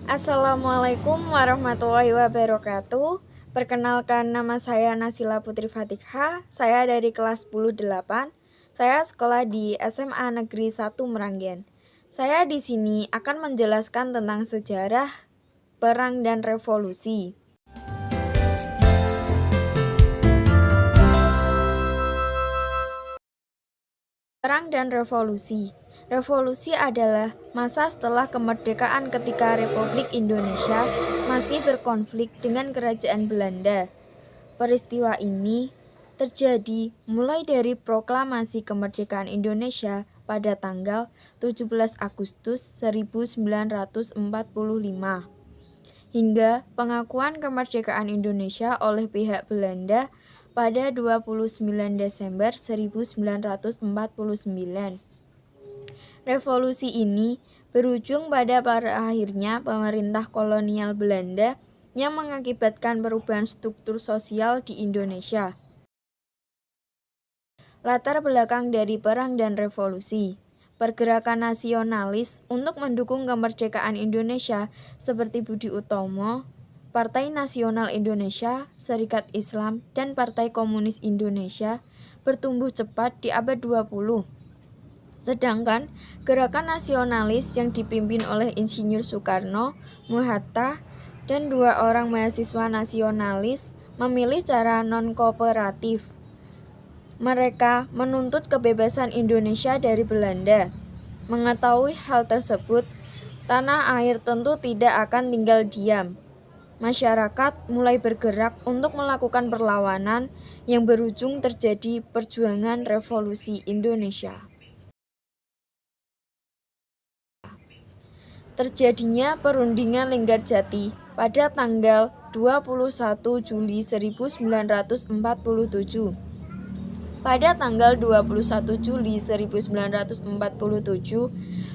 Assalamualaikum warahmatullahi wabarakatuh. Perkenalkan, nama saya Nasila Putri Fatihah. Saya dari kelas 10-8. Saya sekolah di SMA Negeri 1 Meranggen. Saya di sini akan menjelaskan tentang sejarah perang dan revolusi. Perang dan revolusi. Revolusi adalah masa setelah kemerdekaan ketika Republik Indonesia masih berkonflik dengan Kerajaan Belanda. Peristiwa ini terjadi mulai dari proklamasi kemerdekaan Indonesia pada tanggal 17 Agustus 1945 hingga pengakuan kemerdekaan Indonesia oleh pihak Belanda pada 29 Desember 1949. Revolusi ini berujung pada akhirnya pemerintah kolonial Belanda yang mengakibatkan perubahan struktur sosial di Indonesia. Latar belakang dari perang dan revolusi. Pergerakan nasionalis untuk mendukung kemerdekaan Indonesia seperti Budi Utomo, Partai Nasional Indonesia, Serikat Islam, dan Partai Komunis Indonesia bertumbuh cepat di abad 20. Sedangkan gerakan nasionalis yang dipimpin oleh Insinyur Soekarno, Muhatta, dan dua orang mahasiswa nasionalis memilih cara non-kooperatif. Mereka menuntut kebebasan Indonesia dari Belanda. Mengetahui hal tersebut, tanah air tentu tidak akan tinggal diam. Masyarakat mulai bergerak untuk melakukan perlawanan yang berujung terjadi perjuangan revolusi Indonesia. Terjadinya perundingan Linggarjati pada tanggal 21 Juli 1947. Pada tanggal 21 Juli 1947,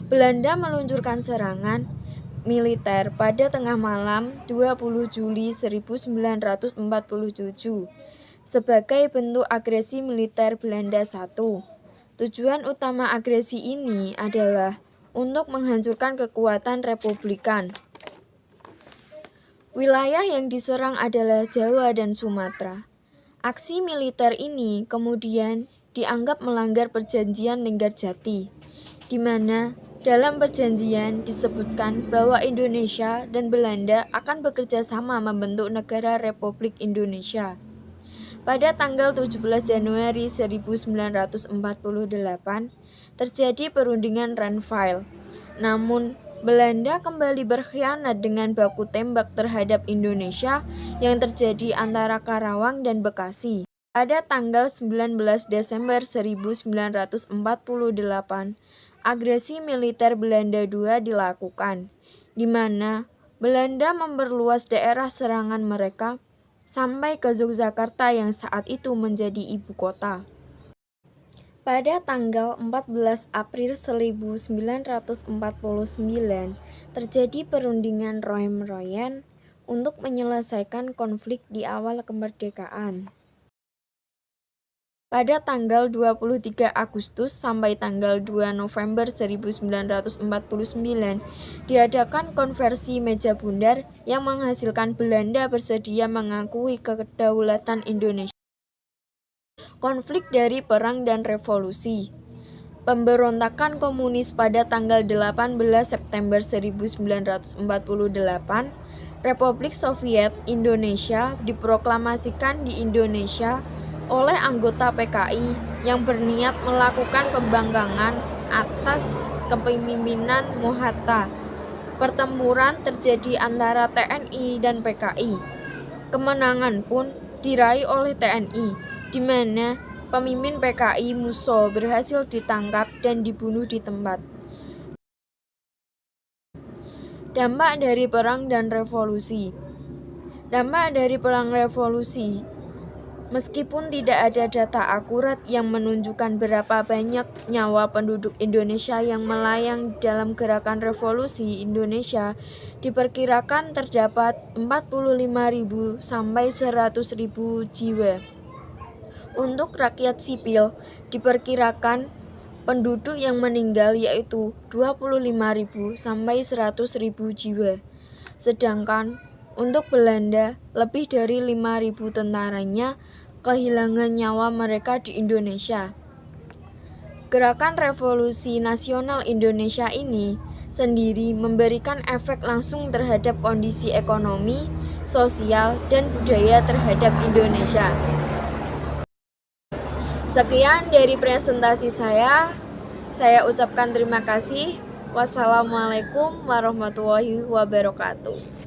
Belanda meluncurkan serangan militer pada tengah malam 20 Juli 1947 sebagai bentuk agresi militer Belanda I. Tujuan utama agresi ini adalah untuk menghancurkan kekuatan Republikan. Wilayah yang diserang adalah Jawa dan Sumatera. Aksi militer ini kemudian dianggap melanggar perjanjian Linggarjati, di mana dalam perjanjian disebutkan bahwa Indonesia dan Belanda akan bekerja sama membentuk negara Republik Indonesia. Pada tanggal 17 Januari 1948, terjadi perundingan Renville. Namun, Belanda kembali berkhianat dengan baku tembak terhadap Indonesia yang terjadi antara Karawang dan Bekasi. Pada tanggal 19 Desember 1948, agresi militer Belanda II dilakukan, di mana Belanda memperluas daerah serangan mereka sampai ke Yogyakarta yang saat itu menjadi ibu kota. Pada tanggal 14 April 1949, terjadi perundingan Roem-Royen untuk menyelesaikan konflik di awal kemerdekaan. Pada tanggal 23 Agustus sampai tanggal 2 November 1949, diadakan konversi meja bundar yang menghasilkan Belanda bersedia mengakui kedaulatan Indonesia. Konflik dari perang dan revolusi. Pemberontakan komunis pada tanggal 18 September 1948, Republik Soviet Indonesia diproklamasikan di Indonesia oleh anggota PKI yang berniat melakukan pembangkangan atas kepemimpinan Muhatta. Pertempuran terjadi antara TNI dan PKI. Kemenangan pun diraih oleh TNI, di mana pemimpin PKI Musso berhasil ditangkap dan dibunuh di tempat. Dampak dari perang dan revolusi. Dampak dari perang revolusi. Meskipun tidak ada data akurat yang menunjukkan berapa banyak nyawa penduduk Indonesia yang melayang dalam gerakan revolusi Indonesia, diperkirakan terdapat 45.000 sampai 100.000 jiwa. Untuk rakyat sipil, diperkirakan penduduk yang meninggal yaitu 25.000 sampai 100.000 jiwa. Sedangkan untuk Belanda, lebih dari 5.000 tentaranya kehilangan nyawa mereka di Indonesia. Gerakan Revolusi Nasional Indonesia ini sendiri memberikan efek langsung terhadap kondisi ekonomi, sosial, dan budaya terhadap Indonesia. Sekian dari presentasi saya ucapkan terima kasih. Wassalamualaikum warahmatullahi wabarakatuh.